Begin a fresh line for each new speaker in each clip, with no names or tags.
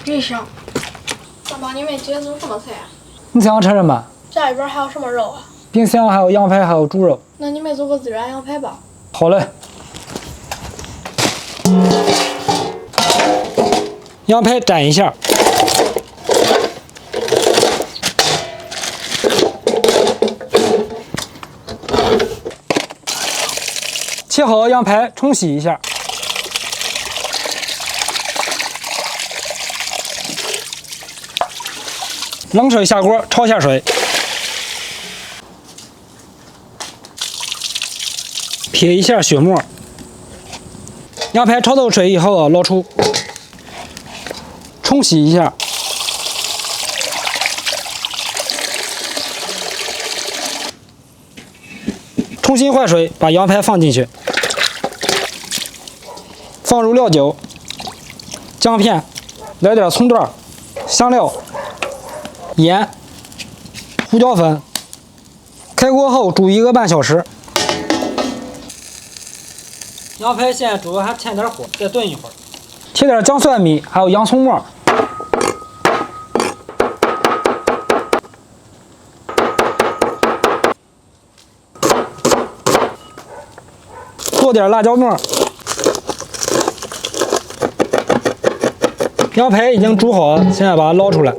真香！爸爸，你们今天做什么菜啊？
你想吃什么？
家里边还有什么肉啊？
冰箱还有羊排，还有猪肉。
那你们做个孜然羊排吧。
好嘞。羊排蘸一下。切好羊排，冲洗一下。冷水下锅，焯下水，撇一下血沫。羊排焯透水以后捞出，冲洗一下。重新换水，把羊排放进去，放入料酒、姜片，来点葱段、香料、盐、胡椒粉。开锅后煮1个半小时。羊排现在主要还欠点火，再炖一会儿。切点姜蒜米，还有洋葱末。做点辣椒末。羊排已经煮好了，现在把它捞出来。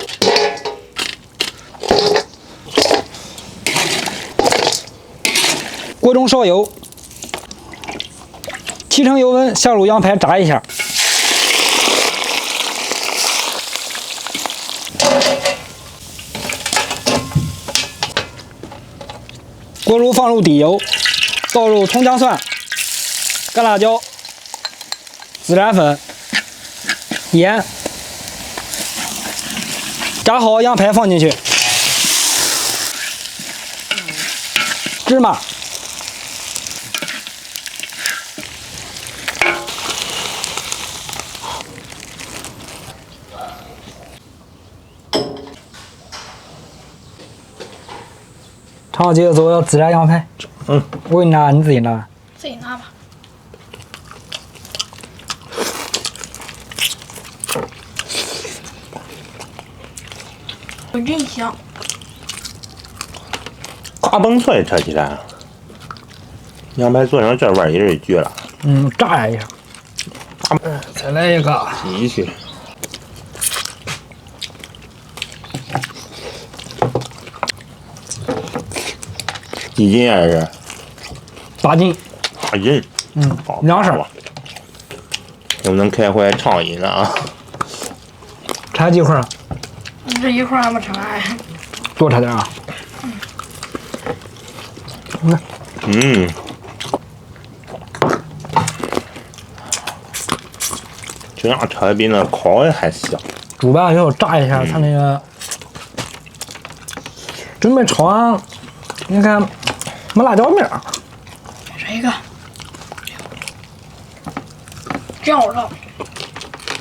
锅中烧油，7成油温，下入羊排炸一下。锅炉放入底油，倒入葱姜蒜、干辣椒、孜然粉、盐，炸好羊排放进去，芝麻、长接着做孜然羊排。我给你拿，你自己拿。
自己拿吧。真香！
嘎嘣脆，吃起来，羊排做成这味儿也是绝了。
炸一下。再来一个。
继续。几斤啊？这是
8斤。
8斤。好
2升。
能不能开怀畅饮了啊？
拆几块啊？
这一块还没吃完。
多吃点啊。
这样吃的比那烤的还香。
煮完以后炸一下，它那个准备炒完，你看没辣椒面儿。
这一个酱肉，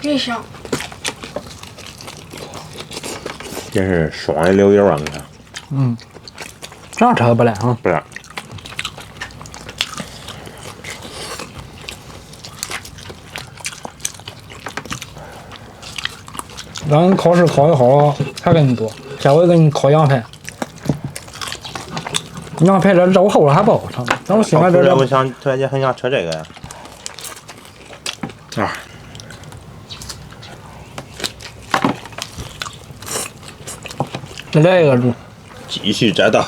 真香。
真是爽的流油啊！你看，
这样吃的不赖啊。
不是。
咱考试考得好，还给你多，下回给你烤羊排。羊排这肉厚了还不好吃，咱们喜欢这。
我想突然间很想吃这个呀。啊。
再来一个猪。
继续摘到。